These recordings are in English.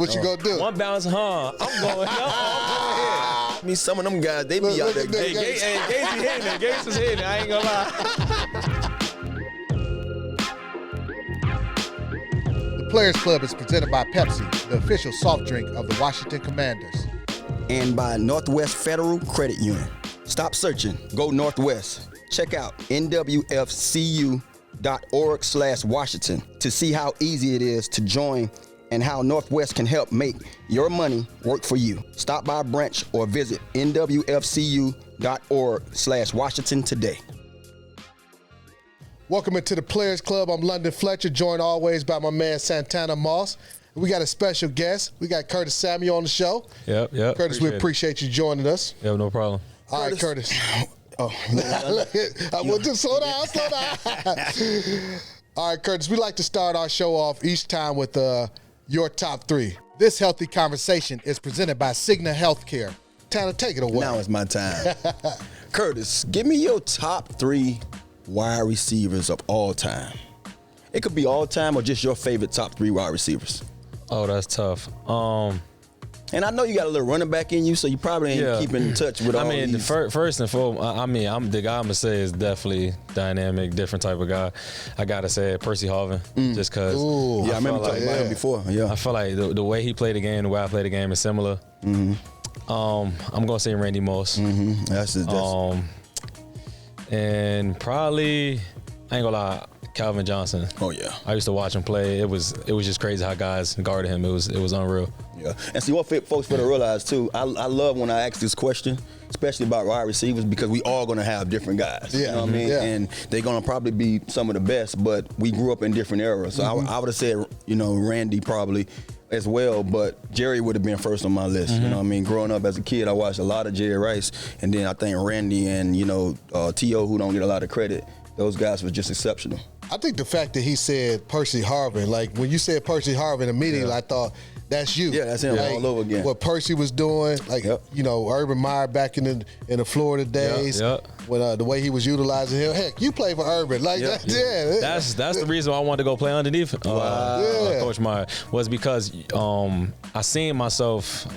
What you gonna do? One bounce, I'm going. I'm going ahead. I mean, some of them guys, they be out there. Hey, Gates is hitting it. Gates is hitting it. I ain't gonna lie. The Players Club is presented by Pepsi, the official soft drink of the Washington Commanders. And by Northwest Federal Credit Union. Stop searching. Go Northwest. Check out nwfcu.org/Washington to see how easy it is to join and how Northwest can help make your money work for you. Stop by a branch or visit nwfcu.org/Washington today. Welcome into the Players Club. I'm London Fletcher, joined always by my man Santana Moss. We got a special guest. We got Curtis Samuel on the show. Yep. Curtis, we appreciate you joining us. Yep, no problem. All right, Curtis. Well, just slow down. All right, Curtis, we like to start our show off each time with your top three. This healthy conversation is presented by Cigna Healthcare. Tanner, take it away. Now it's my time. Curtis, give me your top three wide receivers of all time. It could be all time or just your favorite top three wide receivers. Oh, that's tough. And I know you got a little running back in you, so you probably ain't keeping in touch with all these. First and foremost, I'm the guy I'm gonna say is definitely dynamic, different type of guy. I gotta say Percy Harvin, just because. Yeah, I remember talking about him before. Yeah, I feel like the way he played the game, the way I play the game is similar. I'm gonna say Randy Moss. That's and probably I ain't gonna lie, Calvin Johnson. Oh yeah, I used to watch him play. It was just crazy how guys guarded him. It was unreal. Yeah, and see what folks better realize too. I love when I ask this question, especially about wide receivers, because we all gonna have different guys. Yeah, you know what I mean, yeah. and they're gonna probably be some of the best. But we grew up in different eras, so I would have said Randy probably as well, but Jerry would have been first on my list. You know what I mean? Growing up as a kid, I watched a lot of Jerry Rice, and then I think Randy and T.O., who don't get a lot of credit. Those guys were just exceptional. I think the fact that he said Percy Harvin, like when you said Percy Harvin, immediately I thought, that's you. Yeah, that's him all over again. What Percy was doing, like Urban Meyer back in the Florida days, when the way he was utilizing him. Heck, you play for Urban, like that. Yeah. That's the reason why I wanted to go play underneath Coach Meyer, was because I seen myself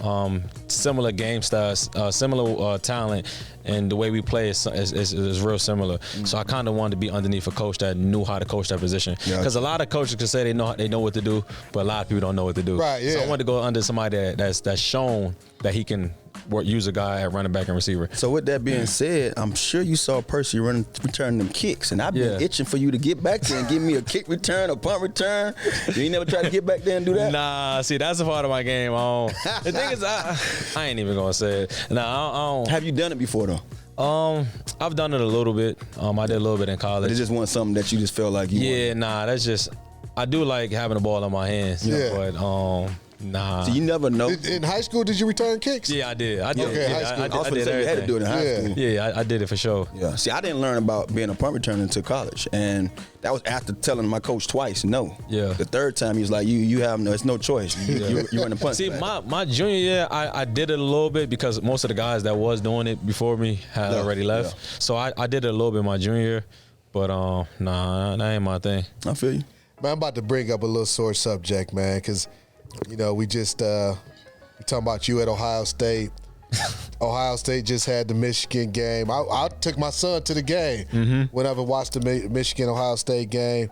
similar game styles, similar talent, and the way we play is real similar. So I kind of wanted to be underneath a coach that knew how to coach that position. Because a lot of coaches can say they know what to do, but a lot of people don't know what to do. Right. Yeah. So I wanted to go under somebody that's shown that he can use a guy at running back and receiver. So with that being said, I'm sure you saw Percy returning them kicks, and I've been itching for you to get back there and give me a kick return, a punt return. You ain't never tried to get back there and do that? Nah, see, that's a part of my game. The thing is, I ain't even gonna say it. Nah, I don't. Have you done it before though? I've done it a little bit. I did a little bit in college. But it just wasn't something that you just felt like you wanted. Nah, that's just, I do like having the ball in my hands. But nah. So you never know. In high school, did you return kicks? Yeah, I did. Okay, high school. I was going to say you had to do it in high school. Yeah, I did it for sure. Yeah. See, I didn't learn about being a punt returner until college, and that was after telling my coach twice no. Yeah. The third time he was like, you have no, it's no choice. You run the punt. See, back. my junior year, I did it a little bit because most of the guys that was doing it before me had already left. Yeah. So I did it a little bit my junior year, but nah, that ain't my thing. I feel you. Man, I'm about to bring up a little sore subject, man, because we just we talking about you at Ohio State. Ohio State just had the Michigan game. I took my son to the game whenever I watched the Michigan-Ohio State game.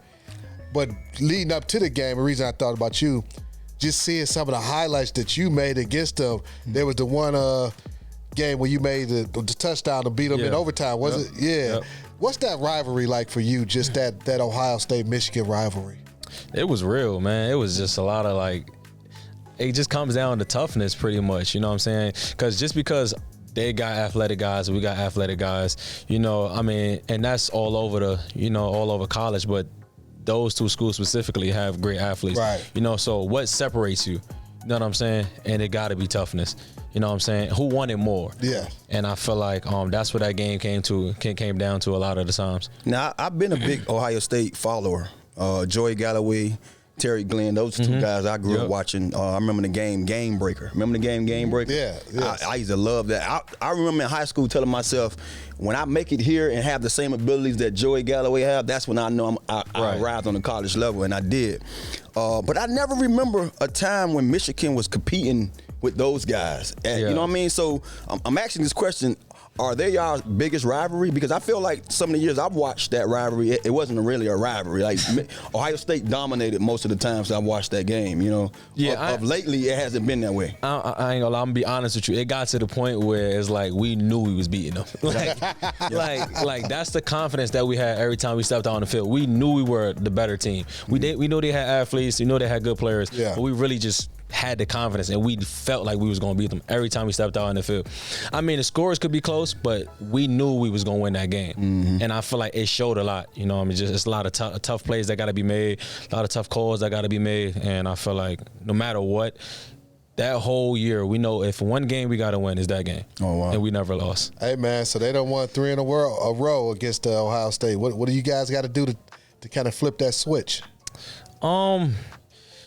But leading up to the game, the reason I thought about you, just seeing some of the highlights that you made against them. There was the one game where you made the touchdown to beat them in overtime, was it? Yeah. Yep. What's that rivalry like for you, just that Ohio State-Michigan rivalry? It was real, man. It was just a lot of it just comes down to toughness pretty much, you know what I'm saying? Because they got athletic guys, we got athletic guys, and that's all over all over college, but those two schools specifically have great athletes. Right. So what separates you? You know what I'm saying? And it got to be toughness. You know what I'm saying? Who wanted more? Yeah. And I feel like that's what that game came down to a lot of the times. Now, I've been a big Ohio State follower. Joey Galloway, Terry Glenn, those two guys I grew up watching. I remember the Game Breaker. Remember the Game Breaker? Yeah. Yes. I used to love that. I remember in high school telling myself, when I make it here and have the same abilities that Joey Galloway have, that's when I know I arrived on the college level, and I did. But I never remember a time when Michigan was competing with those guys. And, you know what I mean? So I'm asking this question. Are they y'all's biggest rivalry? Because I feel like some of the years I've watched that rivalry, it wasn't really a rivalry. Like Ohio State dominated most of the times I've watched that game. You know, of lately it hasn't been that way. I ain't gonna lie, I'm gonna be honest with you. It got to the point where it's like we knew we was beating them. like that's the confidence that we had every time we stepped out on the field. We knew we were the better team. We knew they had athletes. We knew they had good players. Yeah. But we really just had the confidence, and we felt like we was going to beat them every time we stepped out on the field. I mean, the scores could be close, but we knew we was going to win that game. And I feel like it showed a lot. You know, I mean, just it's a lot of tough plays that got to be made, a lot of tough calls that got to be made, and I feel like no matter what, that whole year, we know if one game we got to win is that game. Oh, wow. And we never lost. Hey, man, so they done won 3 in a row against Ohio State. What do you guys got to do to kind of flip that switch?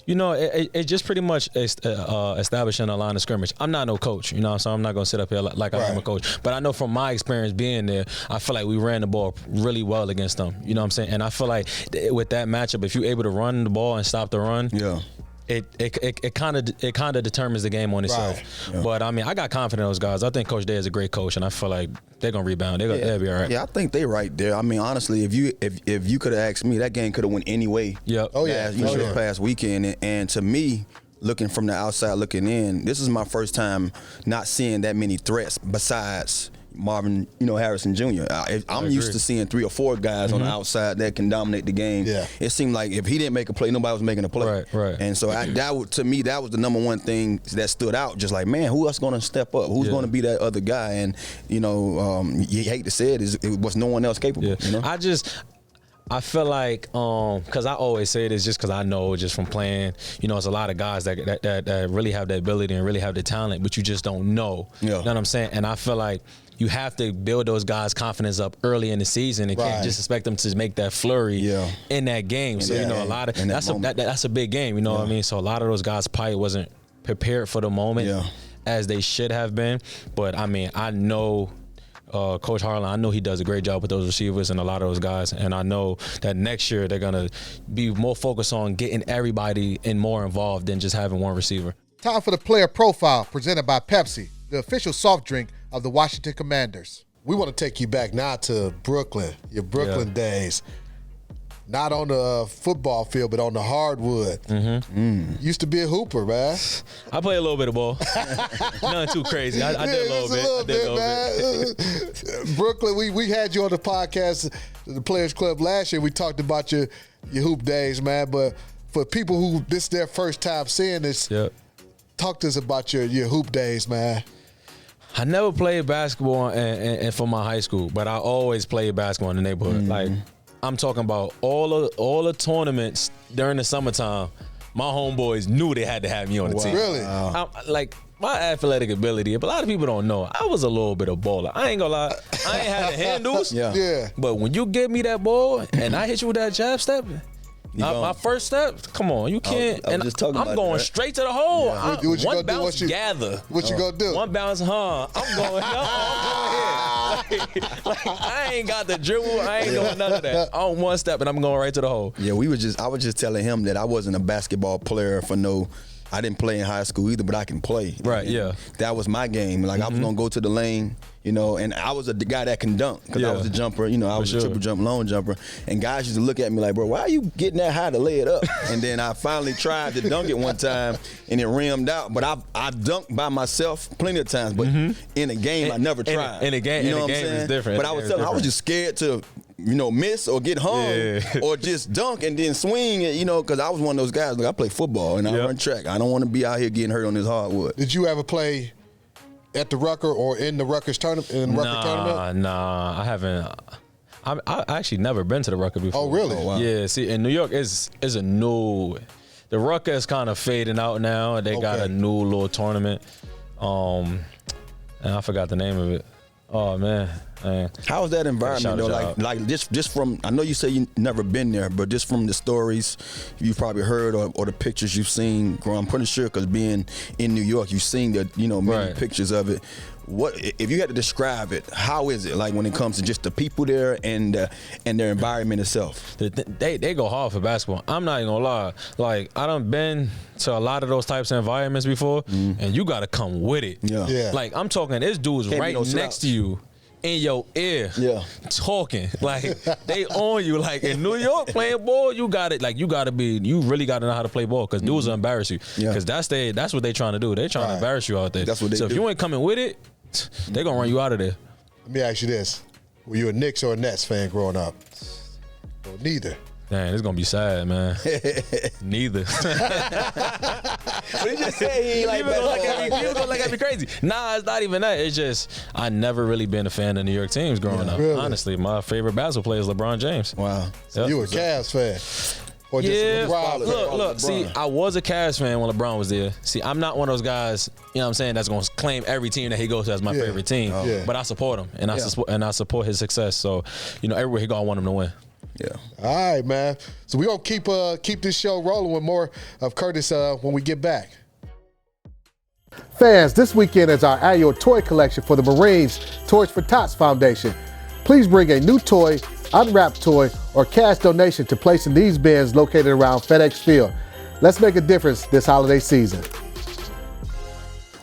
You know, it just pretty much establishing a line of scrimmage. I'm not no coach, you know, so I'm not going to sit up here like I am a coach. But I know from my experience being there, I feel like we ran the ball really well against them. You know what I'm saying? And I feel like with that matchup, if you're able to run the ball and stop the run, it kind of determines the game on itself. Right. Yeah. But I mean, I got confidence in those guys. I think Coach Day is a great coach, and I feel like they're gonna rebound. They'll be all right. Yeah, I think they're right there. I mean, honestly, if you could have asked me, that game could have went any way. Yep. Oh yeah. This past weekend, and to me, looking from the outside looking in, this is my first time not seeing that many threats besides Marvin, Harrison Jr. I'm used to seeing 3 or 4 guys on the outside that can dominate the game. Yeah. It seemed like if he didn't make a play, nobody was making a play. Right. And so to me, that was the number one thing that stood out. Just like, man, who else going to step up? Who's going to be that other guy? And you hate to say it was no one else capable. Yeah. You know? I feel like, because I always say this just because I know just from playing, it's a lot of guys that really have the ability and really have the talent, but you just don't know. Yeah. You know what I'm saying? And I feel like you have to build those guys' confidence up early in the season and can't just expect them to make that flurry in that game. So, a lot of that's a big game, you know what I mean? So a lot of those guys probably wasn't prepared for the moment as they should have been. But, I mean, I know Coach Harlan, I know he does a great job with those receivers and a lot of those guys. And I know that next year they're going to be more focused on getting everybody and more involved than just having one receiver. Time for the player profile presented by Pepsi, the official soft drink of the Washington Commanders. We want to take you back now to Brooklyn, your Brooklyn days. Not on the football field, but on the hardwood. Used to be a hooper, man. I play a little bit of ball. Nothing too crazy. I did a little bit. Brooklyn, we had you on the podcast, the Players Club last year. We talked about your hoop days, man. But for people who this is their first time seeing this, talk to us about your hoop days, man. I never played basketball and for my high school, but I always played basketball in the neighborhood. Like, I'm talking about all the tournaments during the summertime. My homeboys knew they had to have me on the team. Really? Like, my athletic ability, but a lot of people don't know. I was a little bit of baller. I ain't gonna lie. I ain't had the handles. But when you give me that ball and I hit you with that jab step, my first step, come on, you can't. I'm going straight to the hole. What you one gonna bounce, do? gather. What you gonna do? One bounce, I'm going ahead. Like, I ain't got the dribble. I ain't doing none of that. I'm one step and I'm going right to the hole. Yeah, I was just telling him that I wasn't a basketball player I didn't play in high school either, but I can play. Right, That was my game. Like, I was going to go to the lane, and I was the guy that can dunk because I was a jumper. I was a triple jump, long jumper. And guys used to look at me like, bro, why are you getting that high to lay it up? And then I finally tried to dunk it one time, and it rimmed out. But I dunked by myself plenty of times. But in a game, I never tried. In a game, it's different. But I was just scared to miss or get hung or just dunk and then swing it, because I was one of those guys. Like, I play football and I run track. I don't want to be out here getting hurt on this hardwood. Did you ever play at the Rucker or in the Rutgers tournament? Nah, I haven't. I actually never been to the Rucker before. Oh, really? Oh, wow. Yeah, see, in New York is a new. The Rucker is kind of fading out now. They got a new little tournament, and I forgot the name of it. Oh man. How was that environment though? Like just from, I know you say you never been there, but just from the stories you've probably heard or the pictures you've seen growing, I'm pretty sure because being in New York, you've seen the many pictures of it. What if you had to describe it? How is it like when it comes to just the people there and their environment itself? They go hard for basketball. I'm not even gonna lie. Like I done been to a lot of those types of environments before, and you gotta come with it. Yeah. Like I'm talking, this dude's right next to you. In your ear, talking like they on you. Like in New York playing ball, you got it. Like you really got to know how to play ball because dudes will embarrass you. Because that's what they trying to do. They trying to embarrass you out there. That's what they do. If you ain't coming with it, they gonna run you out of there. Let me ask you this: were you a Knicks or a Nets fan growing up? Or neither. Dang, it's gonna be sad, man. Neither. But he just said he ain't like basketball. People gonna look at me crazy. Nah, it's not even that. It's just I never really been a fan of New York teams growing up. Really? Honestly, my favorite basketball player is LeBron James. Wow. So you a Cavs fan? Or just Look. See, I was a Cavs fan when LeBron was there. See, I'm not one of those guys, you know what I'm saying, that's gonna claim every team that he goes to as my favorite team. But I support him and I support his success. So, everywhere he go, I want him to win. Yeah. All right, man. So we're going to keep this show rolling with more of Curtis when we get back. Fans, this weekend is our annual toy collection for the Marines Toys for Tots Foundation. Please bring a new toy, unwrapped toy, or cash donation to place in these bins located around FedEx Field. Let's make a difference this holiday season.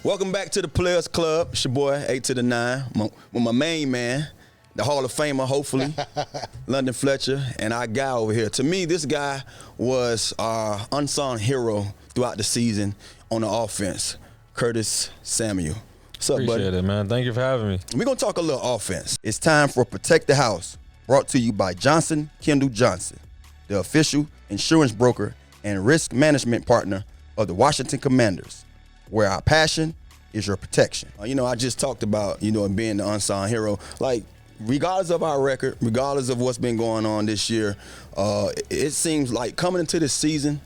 Welcome back to the Players Club. It's your boy, 8 to the 9, with my main man, the Hall of Famer, hopefully, London Fletcher, and our guy over here. To me, this guy was our unsung hero throughout the season on the offense, Curtis Samuel. What's up, buddy? Appreciate it, man. Thank you for having me. We're going to talk a little offense. It's time for Protect the House, brought to you by Johnson Kendall Johnson, the official insurance broker and risk management partner of the Washington Commanders, where our passion is your protection. I just talked about, being the unsung hero. Like, regardless of our record, regardless of what's been going on this year, it seems like coming into this season,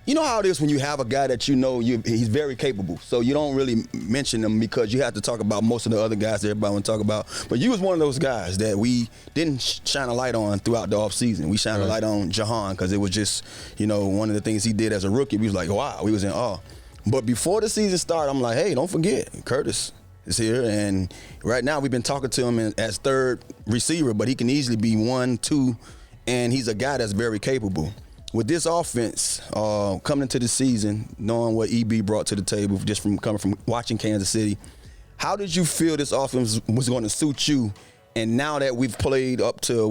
you know how it is when you have a guy that he's very capable. So you don't really mention him because you have to talk about most of the other guys that everybody want to talk about. But you was one of those guys that we didn't shine a light on throughout the offseason. We shined a light on Jahan because it was just, one of the things he did as a rookie. We was like, wow, we was in awe. But before the season started, I'm like, hey, don't forget, Curtis is here, and right now we've been talking to him as third receiver, but he can easily be 1, 2, and he's a guy that's very capable. With this offense coming into the season, knowing what EB brought to the table just from coming from watching Kansas City, how did you feel this offense was going to suit you? And now that we've played up to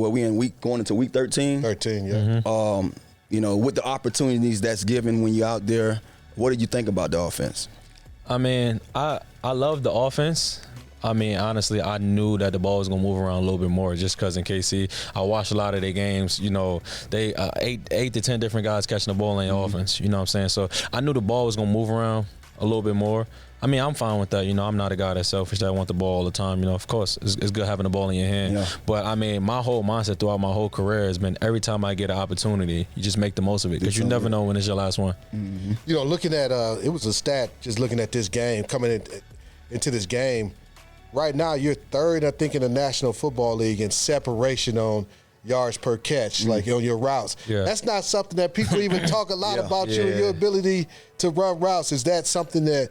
going into week 13? 13, yeah. Mm-hmm. With the opportunities that's given when you're out there, what did you think about the offense? I mean, I love the offense. I mean, honestly, I knew that the ball was gonna move around a little bit more just because in KC, I watched a lot of their games. They 8 to 10 different guys catching the ball in the offense. You know what I'm saying? So I knew the ball was gonna move around a little bit more. I mean, I'm fine with that. I'm not a guy that's selfish that want the ball all the time. Of course, it's good having the ball in your hand. Yeah. But, I mean, my whole mindset throughout my whole career has been every time I get an opportunity, you just make the most of it because you never know when it's your last one. Mm-hmm. Looking at it was a stat just looking at this game, coming into this game. Right now, you're third, I think, in the National Football League in separation on yards per catch, like on your routes. Yeah. That's not something that people even talk a lot about your ability to run routes. Is that something that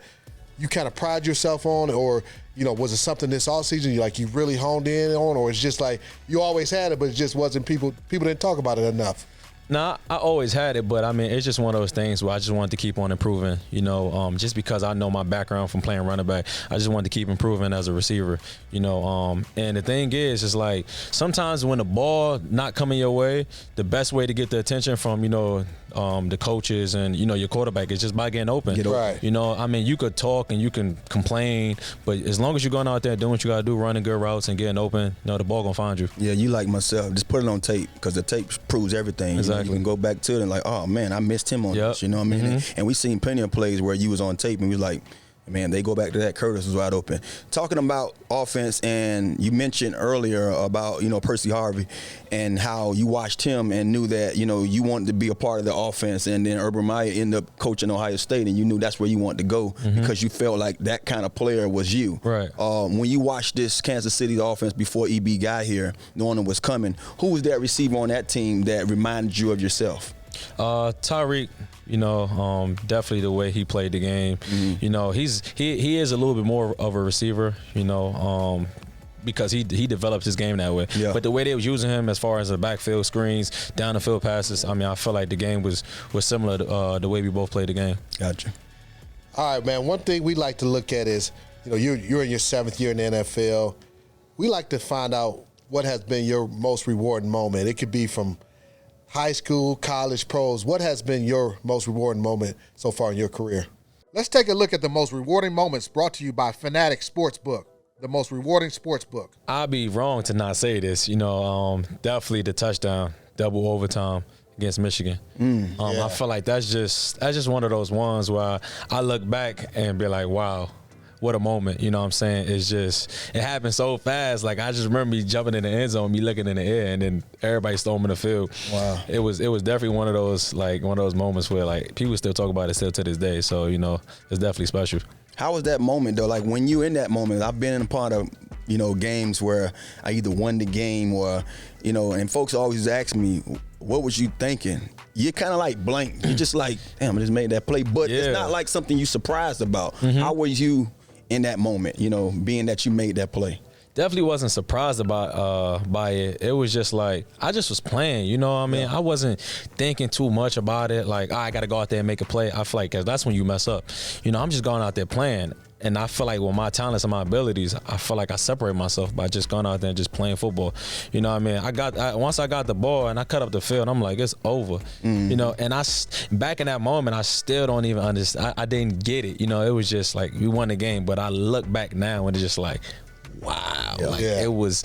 you kind of pride yourself on, or was it something this offseason you really honed in on, or it's just like you always had it, but it just wasn't people didn't talk about it enough? Nah, I always had it, but I mean, it's just one of those things where I just wanted to keep on improving, just because I know my background from playing running back, I just wanted to keep improving as a receiver, and the thing is, it's like sometimes when the ball not coming your way, the best way to get the attention from, the coaches and, your quarterback is just by getting open. Right. I mean, you could talk and you can complain, but as long as you're going out there doing what you got to do, running good routes and getting open, the ball going to find you. Yeah, you like myself, just put it on tape because the tape proves everything. Exactly. You can go back to it and like, oh, man, I missed him on this, you know what I mean? And we seen plenty of plays where you was on tape and we was like, Man, they go back to that. Curtis was wide open. Talking about offense, and you mentioned earlier about, Percy Harvey and how you watched him and knew that, you wanted to be a part of the offense. And then Urban Meyer ended up coaching Ohio State, and you knew that's where you wanted to go because you felt like that kind of player was you. Right. When you watched this Kansas City offense before EB got here, knowing it was coming, who was that receiver on that team that reminded you of yourself? Tyreek, definitely the way he played the game. He is a little bit more of a receiver, because he developed his game that way. Yeah. But the way they was using him as far as the backfield screens, down the field passes, I feel like the game was similar to the way we both played the game. Gotcha. All right, man. One thing we like to look at is, you're in your 7th year in the NFL. We like to find out what has been your most rewarding moment. It could be from high school, college, pros. What has been your most rewarding moment so far in your career? Let's take a look at the most rewarding moments brought to you by Fanatic Sportsbook, the most rewarding sports book. I'd be wrong to not say this. Definitely the touchdown, double overtime against Michigan. I feel like that's just one of those ones where I look back and be like, wow, what a moment. You know what I'm saying? It happened so fast. Like, I just remember me jumping in the end zone, me looking in the air, and then everybody storming the field. Wow. It was definitely one of those moments where, like, people still talk about it still to this day. So, it's definitely special. How was that moment, though? Like, when you in that moment, I've been in a part of, games where I either won the game or, and folks always ask me, what was you thinking? You're kind of like blank. You're just like, damn, I just made that play. But it's not like something you surprised about. How were you in that moment, being that you made that play? Definitely wasn't surprised by it. It was just like, I just was playing, you know what I mean? I wasn't thinking too much about it, like, I got to go out there and make a play. I feel like that's when you mess up. I'm just going out there playing. And I feel like with my talents and my abilities, I feel like I separate myself by just going out there and just playing football. You know what I mean? Once I got the ball and I cut up the field, I'm like, it's over. And back in that moment, I still don't even understand. I didn't get it. It was just like, we won the game. But I look back now and it's just like, wow. It was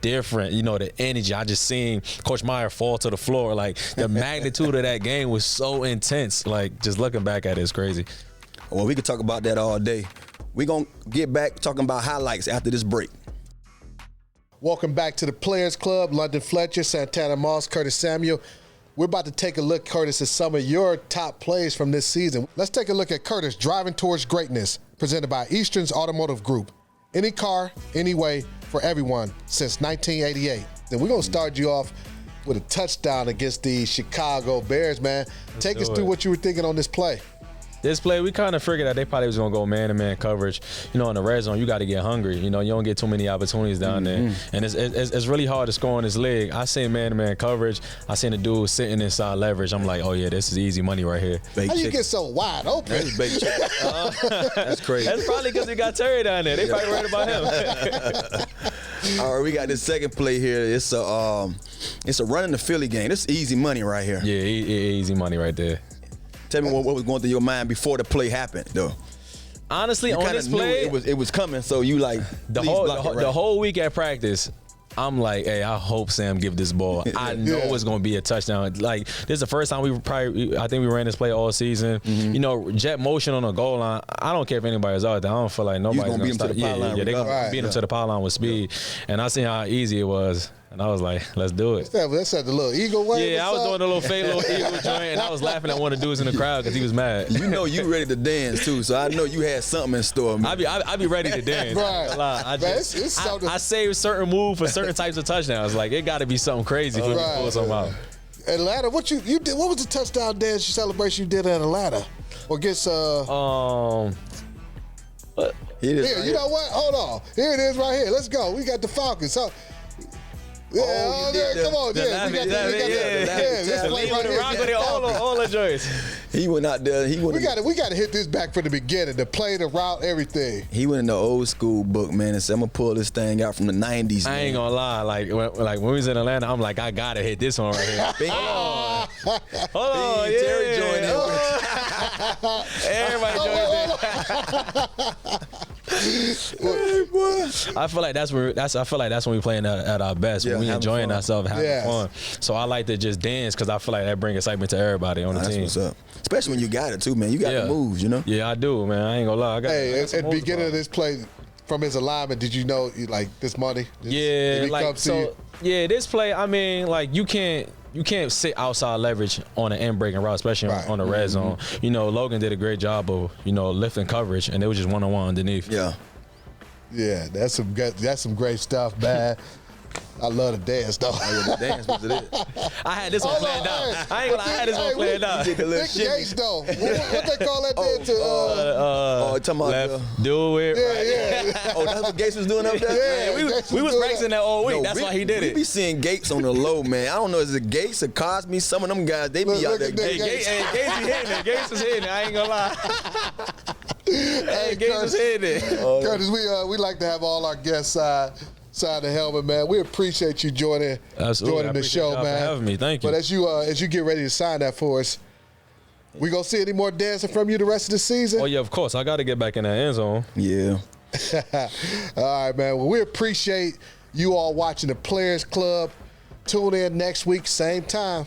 different. The energy. I just seen Coach Meyer fall to the floor. Like, the magnitude of that game was so intense. Like, just looking back at it is crazy. Well, we could talk about that all day. We're going to get back talking about highlights after this break. Welcome back to the Players Club. London Fletcher, Santana Moss, Curtis Samuel. We're about to take a look, Curtis, at some of your top plays from this season. Let's take a look at Curtis driving towards greatness, presented by Eastern's Automotive Group. Any car, any way, for everyone since 1988. Then we're going to start you off with a touchdown against the Chicago Bears, man. Take us through what you were thinking on this play. This play, we kind of figured that they probably was going to go man-to-man coverage. In the red zone, you got to get hungry. You don't get too many opportunities down there. And it's really hard to score on this leg. I seen man-to-man coverage. I seen the dude sitting inside leverage. I'm like, oh, yeah, this is easy money right here. How you get so wide open? That's baked chicken. That's crazy. That's probably because he got Terry down there. They probably worried about him. All right, we got this second play here. It's a run in the Philly game. This is easy money right here. Yeah, easy money right there. Tell me what was going through your mind before the play happened, though. Honestly, you on this play, it was coming, so you like the whole week at practice. I'm like, hey, I hope Sam give this ball. I know it's gonna be a touchdown. Like, this is the first time I think we ran this play all season. Jet motion on the goal line. I don't care if anybody's out there. I don't feel like nobody's gonna beat him to the pylon. They're gonna beat him to the pylon with speed. And I seen how easy it was. And I was like, let's do it. That's at the little eagle wave. Yeah, I was doing the little fake little eagle joint, and I was laughing at one of the dudes in the crowd because he was mad. You ready to dance too, so I know you had something in store. Man. I be ready to dance. Right. I save certain moves for certain types of touchdowns. Like, it got to be something crazy for me to pull something out. Atlanta, what you did? What was the touchdown dance celebration you did in Atlanta? Or against What? Here, you know what? Hold on. Here it is right here. Let's go. We got the Falcons. So, come on. Let's play right here. All the joints. He went out there. We got to hit this back from the beginning. The play, the route, everything. He went in the old school book, man, and said, I'm going to pull this thing out from the 90s. I ain't going to lie. Like when we was in Atlanta, I'm like, I got to hit this one right here. Hold on. Yeah. Terry joined in. Everybody joined in. I feel like that's when we playing at our best. Yeah, when we enjoying fun. ourselves, having Yes. fun. So I like to just dance because I feel like that brings excitement to everybody on the That's team. what's up. Especially when you got it too, man. You got the moves, you know. Yeah, I do, man. I ain't gonna lie. I got, Hey, I got at some the moves beginning of about it. this play, from his alignment, did you know like this money? Yeah, Did he like come to so. you? Yeah, this play. I mean, like you can't sit outside leverage on an end breaking route, especially Right. on the red zone. You know, Logan did a great job of lifting coverage, and it was just one-on-one underneath. Yeah. Yeah, that's some great stuff, man. I love the dance though. The dance was it. I had this one Hold planned on, out. hey, I ain't gonna lie, I had this one planned out. did the little Nick shimmy. Gates though. What they call that dance to? Talking about Left, do it. Yeah, Right. yeah. Oh, that's what Gates was doing up there? Yeah, We Gates was doing practicing that all week. That's why he did We it. be seeing Gates on the low, man. I don't know, is it Gates or Cosme? Some of them guys, they be Look out at there. Nick Hey, Gates. Gates be hitting it. Gates is hitting it. I ain't gonna lie. Hey, Gates Curtis, is hitting it. Curtis, we like to have all our guests side the helmet, man. We appreciate you joining Absolutely. I the appreciate show, y'all for man. having me. Thank you. But as you get ready to sign that for us, we gonna see any more dancing from you the rest of the season? Oh yeah, of course. I got to get back in that end zone. Yeah. All right, man. Well, we appreciate you all watching the Players Club. Tune in next week, same time.